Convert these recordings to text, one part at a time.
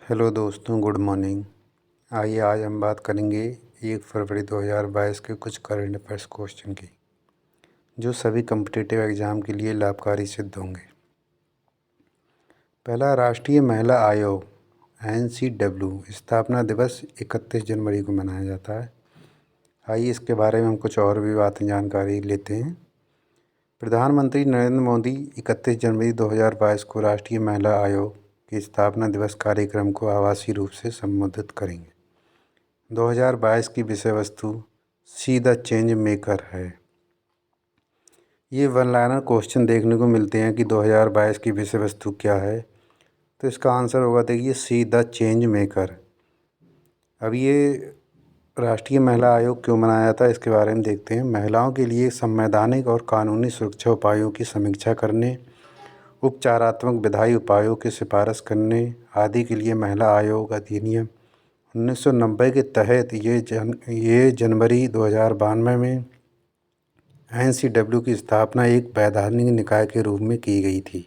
Hello दोस्तों, good morning. आइए आज हम बात करेंगे 1 फरवरी 2022 के कुछ करंट अफेयर्स क्वेश्चन की, जो सभी कम्पिटिटिव एग्ज़ाम के लिए लाभकारी सिद्ध होंगे। पहला, राष्ट्रीय महिला आयोग NCW स्थापना दिवस 31 जनवरी को मनाया जाता है। आइए इसके बारे में हम कुछ और भी बातें जानकारी लेते हैं। प्रधानमंत्री नरेंद्र मोदी 31 जनवरी 2022 को राष्ट्रीय महिला आयोग की स्थापना दिवस कार्यक्रम को आभासी रूप से संबोधित करेंगे। 2022 की विषय वस्तु सी द चेंज मेकर है। ये वन लाइनर क्वेश्चन देखने को मिलते हैं कि 2022 की विषय वस्तु क्या है, तो इसका आंसर होगा, देखिए, सी द चेंज मेकर। अब ये राष्ट्रीय महिला आयोग क्यों मनाया जाता है, इसके बारे में देखते हैं। महिलाओं के लिए संवैधानिक और कानूनी सुरक्षा उपायों की समीक्षा करने, उपचारात्मक विधायी उपायों की सिफारिश करने आदि के लिए महिला आयोग अधिनियम 1990 के तहत ये जनवरी 2092 में NCW की स्थापना एक वैधानिक निकाय के रूप में की गई थी।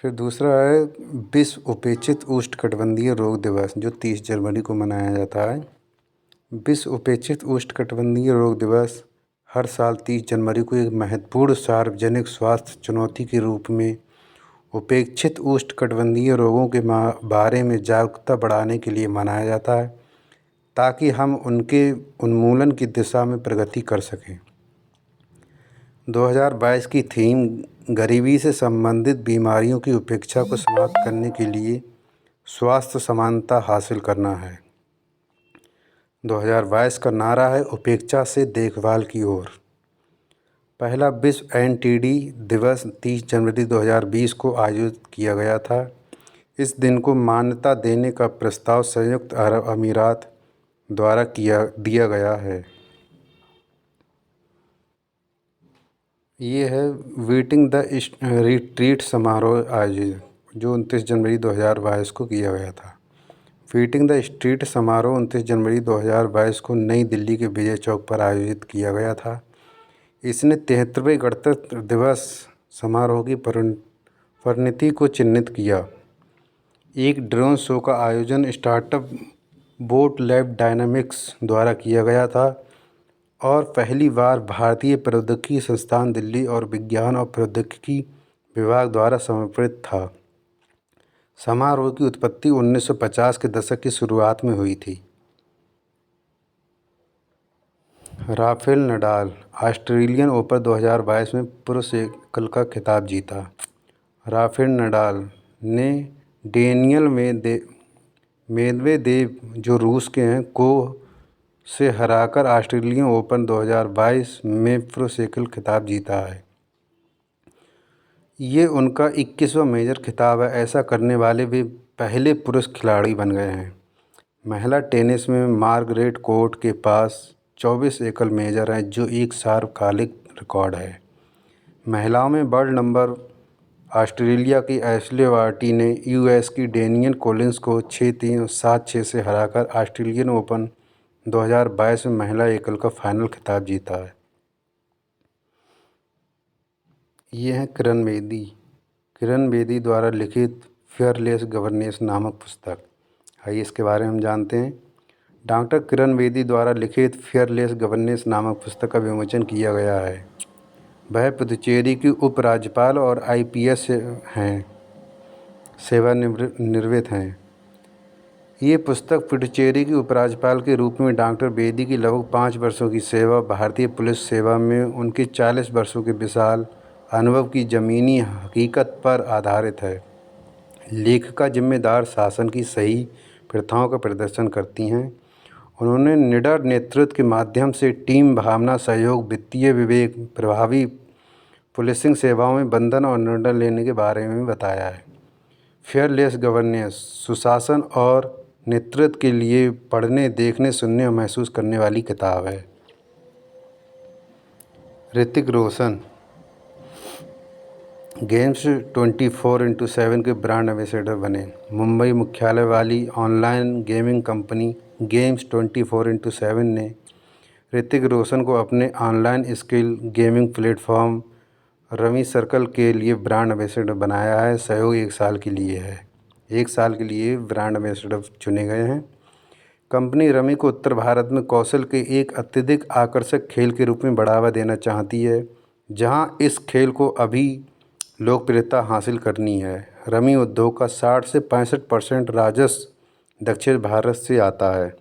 फिर दूसरा है विश्व उपेक्षित उष्णकटिबंधीय रोग दिवस, जो 30 जनवरी को मनाया जाता है। विश्व उपेक्षित उष्णकटिबंधीय रोग दिवस हर साल 30 जनवरी को एक महत्वपूर्ण सार्वजनिक स्वास्थ्य चुनौती के रूप में उपेक्षित उष्णकटिबंधीय रोगों के बारे में जागरूकता बढ़ाने के लिए मनाया जाता है, ताकि हम उनके उन्मूलन की दिशा में प्रगति कर सकें। 2022 की थीम गरीबी से संबंधित बीमारियों की उपेक्षा को समाप्त करने के लिए स्वास्थ्य समानता हासिल करना है। 2022 का नारा है उपेक्षा से देखभाल की ओर। पहला विश्व NTD दिवस 30 जनवरी 2020 को आयोजित किया गया था। इस दिन को मान्यता देने का प्रस्ताव संयुक्त अरब अमीरात द्वारा दिया गया है। ये है वीटिंग द रिट्रीट समारोह आयोजित, जो 29 जनवरी 2022 को किया गया था। वीटिंग द स्ट्रीट समारोह 29 जनवरी 2022 को नई दिल्ली के विजय चौक पर आयोजित किया गया था। इसने 73वें गणतंत्र दिवस समारोह की परिणति को चिह्नित किया। एक ड्रोन शो का आयोजन स्टार्टअप बोट लैब डायनामिक्स द्वारा किया गया था और पहली बार भारतीय प्रौद्योगिकी संस्थान दिल्ली और विज्ञान और प्रौद्योगिकी विभाग द्वारा समर्पित था। समारोह की उत्पत्ति 1950 के दशक की शुरुआत में हुई थी। राफेल नडाल ऑस्ट्रेलियन ओपन 2022 में पुरुष एकल का खिताब जीता। राफेल नडाल ने डेनियल मेदवेदेव, जो रूस के हैं, को से हराकर ऑस्ट्रेलियन ओपन 2022 में पुरुष एकल खिताब जीता है। ये उनका 21वां मेजर खिताब है। ऐसा करने वाले वे पहले पुरुष खिलाड़ी बन गए हैं। महिला टेनिस में मार्गरेट कोर्ट के पास 24 एकल मेजर हैं, जो एक सार्वकालिक रिकॉर्ड है। महिलाओं में वर्ल्ड नंबर ऑस्ट्रेलिया की एशले बार्टी ने US की डेनियल कॉलिंस को 6-3 और 7-6 से हराकर ऑस्ट्रेलियन ओपन 2022 में महिला एकल का फाइनल खिताब जीता है। ये है किरण बेदी द्वारा लिखित फियरलेस गवर्नेंस नामक पुस्तक। आइए इसके बारे में हम जानते हैं। डॉक्टर किरण बेदी द्वारा लिखित फियरलेस गवर्नेंस नामक पुस्तक का विमोचन किया गया है। वह पुदुचेरी की उपराज्यपाल और IPS हैं, सेवानिवृत्त हैं। ये पुस्तक पुडुचेरी की उपराज्यपाल के रूप में डॉक्टर बेदी की लगभग 5 वर्षों की सेवा, भारतीय पुलिस सेवा में उनके 40 वर्षों के विशाल अनुभव की ज़मीनी हकीकत पर आधारित है। लेखिका जिम्मेदार शासन की सही प्रथाओं का प्रदर्शन करती हैं। उन्होंने निडर नेतृत्व के माध्यम से टीम भावना, सहयोग, वित्तीय विवेक, प्रभावी पुलिसिंग सेवाओं में बंधन और निर्णय लेने के बारे में बताया है। फेयरलेस गवर्नेंस सुशासन और नेतृत्व के लिए पढ़ने, देखने, सुनने और महसूस करने वाली किताब है। ऋतिक रोशन गेम्स 24x7 के ब्रांड एम्बेसडर बने। मुंबई मुख्यालय वाली online gaming company games 24x7 ने ऋतिक रोशन को अपने online skill gaming platform Ravi circle के लिए ब्रांड एम्बेसडर बनाया है। सहयोग 1 साल के लिए है। 1 साल के लिए ब्रांड एम्बेसडर चुने गए हैं। कंपनी रमी को उत्तर भारत में कौशल के एक अत्यधिक आकर्षक खेल के रूप में बढ़ावा देना चाहती है, जहां इस खेल को अभी लोकप्रियता हासिल करनी है। रमी उद्योग का 60 से 65% राजस्व दक्षिण भारत से आता है।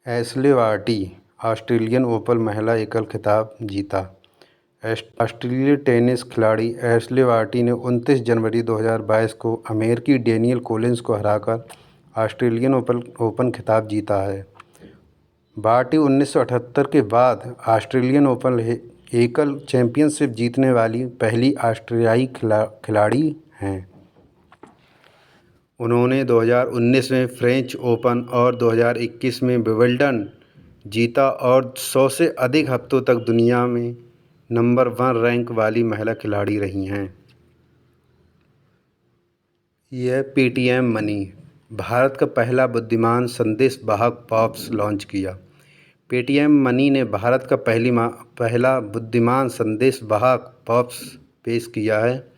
एशले बार्टी ऑस्ट्रेलियन ओपन महिला एकल खिताब जीता। ऑस्ट्रेलियाई टेनिस खिलाड़ी एशले बार्टी ने 29 जनवरी 2022 को अमेरिकी डेनियल कोलिंस को हराकर ऑस्ट्रेलियन ओपन खिताब जीता है। बार्टी 1978 के बाद ऑस्ट्रेलियन ओपन एकल चैंपियनशिप जीतने वाली पहली ऑस्ट्रेलियाई खिलाड़ी हैं। उन्होंने 2019 में फ्रेंच ओपन और 2021 में विंबलडन जीता और 100 से अधिक हफ्तों तक दुनिया में नंबर 1 रैंक वाली महिला खिलाड़ी रही हैं। यह पेटीएम मनी भारत का पहला बुद्धिमान संदेश वाहक पॉप्स लॉन्च किया। पेटीएम मनी ने भारत का पहला बुद्धिमान संदेश वाहक पॉप्स पेश किया है।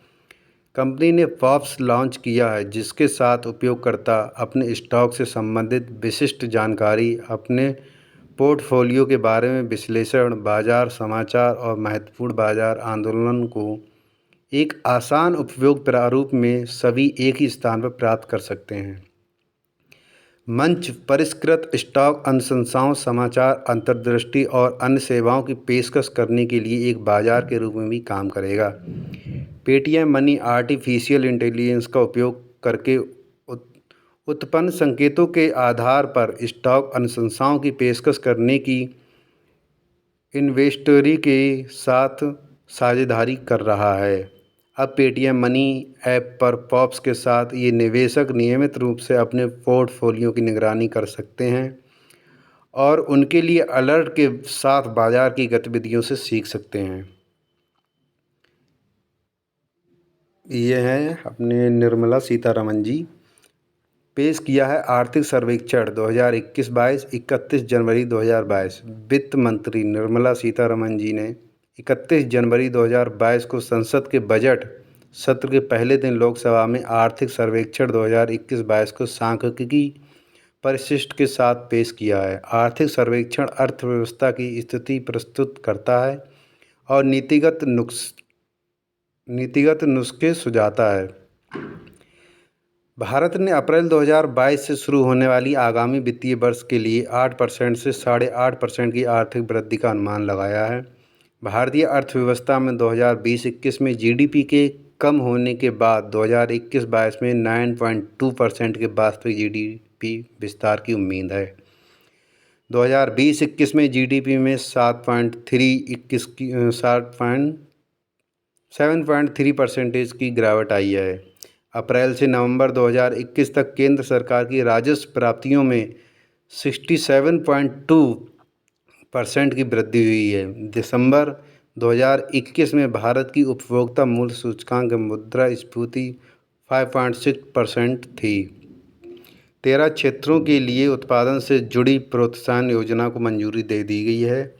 कंपनी ने पॉप्स लॉन्च किया है, जिसके साथ उपयोगकर्ता अपने स्टॉक से संबंधित विशिष्ट जानकारी, अपने पोर्टफोलियो के बारे में विश्लेषण, बाजार समाचार और महत्वपूर्ण बाजार आंदोलन को एक आसान उपयोग प्रारूप में सभी एक ही स्थान पर प्राप्त कर सकते हैं। मंच परिष्कृत स्टॉक अनुशंसाओं, समाचार, अंतर्दृष्टि और अन्य सेवाओं की पेशकश करने के लिए एक बाजार के रूप में भी काम करेगा। पेटीएम मनी आर्टिफिशियल इंटेलिजेंस का उपयोग करके उत्पन्न संकेतों के आधार पर स्टॉक अनुशंसाओं की पेशकश करने की इन्वेस्टरी के साथ साझेदारी कर रहा है। अब पेटीएम मनी ऐप पर पॉप्स के साथ ये निवेशक नियमित रूप से अपने पोर्टफोलियो की निगरानी कर सकते हैं और उनके लिए अलर्ट के साथ बाजार की गतिविधियों से सीख सकते हैं। ये हैं अपने निर्मला सीतारमण जी। पेश किया है आर्थिक सर्वेक्षण 2021-22 31 जनवरी 2022। वित्त मंत्री निर्मला सीतारमण जी ने 31 जनवरी 2022 को संसद के बजट सत्र के पहले दिन लोकसभा में आर्थिक सर्वेक्षण 2021-22 को सांख्यिकी परिशिष्ट के साथ पेश किया है। आर्थिक सर्वेक्षण अर्थव्यवस्था की स्थिति प्रस्तुत करता है और नीतिगत नुस्खे सुझाता है। भारत ने अप्रैल 2022 से शुरू होने वाली आगामी वित्तीय वर्ष के लिए 8% से 8.5% की आर्थिक वृद्धि का अनुमान लगाया है। भारतीय अर्थव्यवस्था में 2020-21 में जीडीपी के कम होने के बाद 2021-22 में 9.2% के वास्तविक जीडीपी विस्तार की उम्मीद है। 2020-21 में जीडीपी में 7.3% की गिरावट आई है। अप्रैल से नवंबर 2021 तक केंद्र सरकार की राजस्व प्राप्तियों में 67.2% की वृद्धि हुई है। दिसंबर 2021 में भारत की उपभोक्ता मूल्य सूचकांक मुद्रास्फीति 5.6% थी। 13 क्षेत्रों के लिए उत्पादन से जुड़ी प्रोत्साहन योजना को मंजूरी दे दी गई है।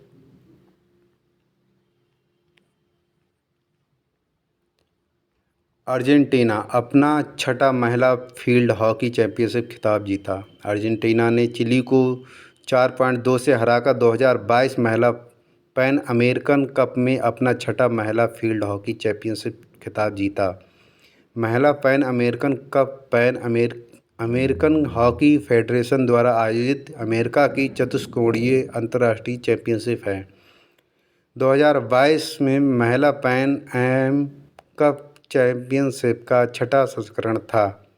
अर्जेंटीना अपना छठा महिला फील्ड हॉकी चैंपियनशिप खिताब जीता। अर्जेंटीना ने चिली को 4.2 से हराकर 2022 महिला पैन अमेरिकन कप में अपना छठा महिला फील्ड हॉकी चैंपियनशिप खिताब जीता। महिला pan American cup American hockey federation द्वारा आयोजित अमेरिका की चतुष्कोणीय अंतर्राष्ट्रीय चैंपियनशिप है। 2022 में महिला पैन एम कप चैंपियनशिप का छठा संस्करण था।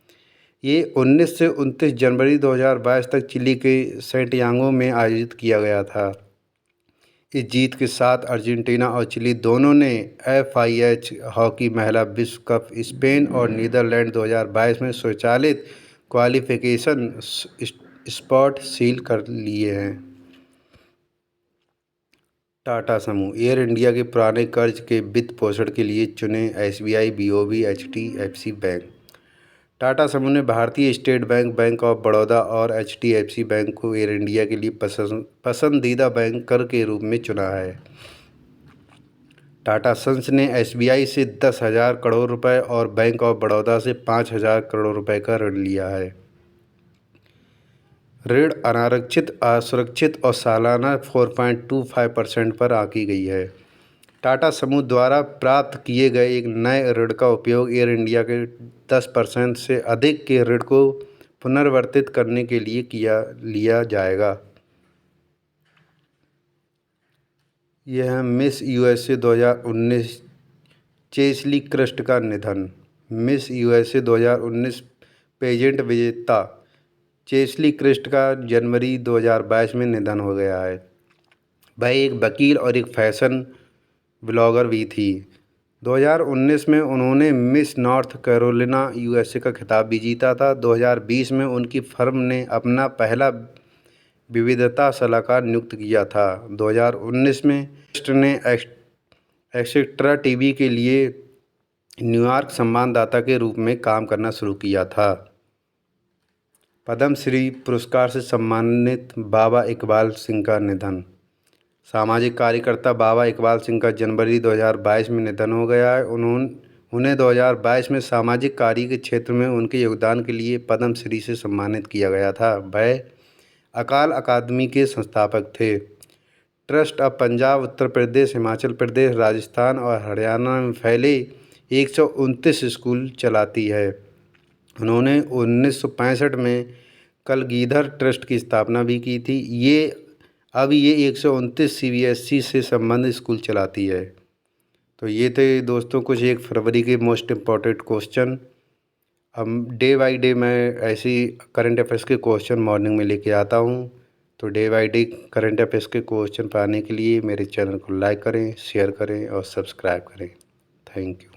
ये 19 से 29 जनवरी 2022 तक चिली के सैंटियागो में आयोजित किया गया था। इस जीत के साथ अर्जेंटीना और चिली दोनों ने FIH हॉकी महिला विश्व कप स्पेन और नीदरलैंड 2022 में स्वचालित क्वालिफिकेशन स्पॉट सील कर लिए हैं। टाटा समूह एयर इंडिया के पुराने कर्ज के वित्त पोषण के लिए चुने SBI, BOB, HDFC bank. Tata समूह ने भारतीय state bank, bank of Baroda और HDFC बैंक को एयर इंडिया के लिए पसंदीदा बैंकर के रूप में चुना है। टाटा सन्स ने एसबीआई से 10,000 करोड़ रुपए और बैंक ऑफ बड़ौदा से 5,000 करोड़ रुपए का ऋण लिया है। ऋण अनारक्षित, असुरक्षित और सालाना 4.25% पर आंकी गई है। टाटा समूह द्वारा प्राप्त किए गए एक नए ऋण का उपयोग एयर इंडिया के 10% से अधिक के ऋण को पुनर्वितरित करने के लिए लिया जाएगा। यह मिस यूएसए 2019 चेस्ली क्रिस्ट का निधन। मिस यूएसए 2019 पेजेंट विजेता चेस्ली क्रिस्ट का जनवरी 2022 में निधन हो गया है। वह एक वकील और एक फैशन ब्लॉगर भी थी। 2019 में उन्होंने मिस नॉर्थ कैरोलिना यूएसए का खिताब भी जीता था। 2020 में उनकी फर्म ने अपना पहला विविधता सलाहकार नियुक्त किया था। 2019 में क्रिस्ट ने एक्सेट्रा टीवी के लिए न्यूयॉर्क संवाददाता के रूप में काम करना शुरू किया था। पद्मश्री पुरस्कार से सम्मानित बाबा इकबाल सिंह का निधन। सामाजिक कार्यकर्ता बाबा इकबाल सिंह का जनवरी 2022 में निधन हो गया है। उन्हें 2022 में सामाजिक कार्य के क्षेत्र में उनके योगदान के लिए पद्मश्री से सम्मानित किया गया था। वह अकाल अकादमी के संस्थापक थे। ट्रस्ट ऑफ पंजाब उत्तर प्रदेश, हिमाचल प्रदेश, राजस्थान और हरियाणा में फैले 129 स्कूल चलाती है। उन्होंने 1965 में कलगीधर ट्रस्ट की स्थापना भी की थी। अब ये 129 सीबीएसई से संबंधित स्कूल चलाती है। तो ये थे दोस्तों कुछ 1 फरवरी के मोस्ट इम्पॉर्टेंट क्वेश्चन। अब डे बाय डे मैं ऐसी करंट अफेयर्स के क्वेश्चन मॉर्निंग में लेके आता हूँ। तो day by day current affairs के क्वेश्चन पाने के लिए मेरे चैनल को लाइक करें, शेयर करें और सब्सक्राइब करें। Thank you.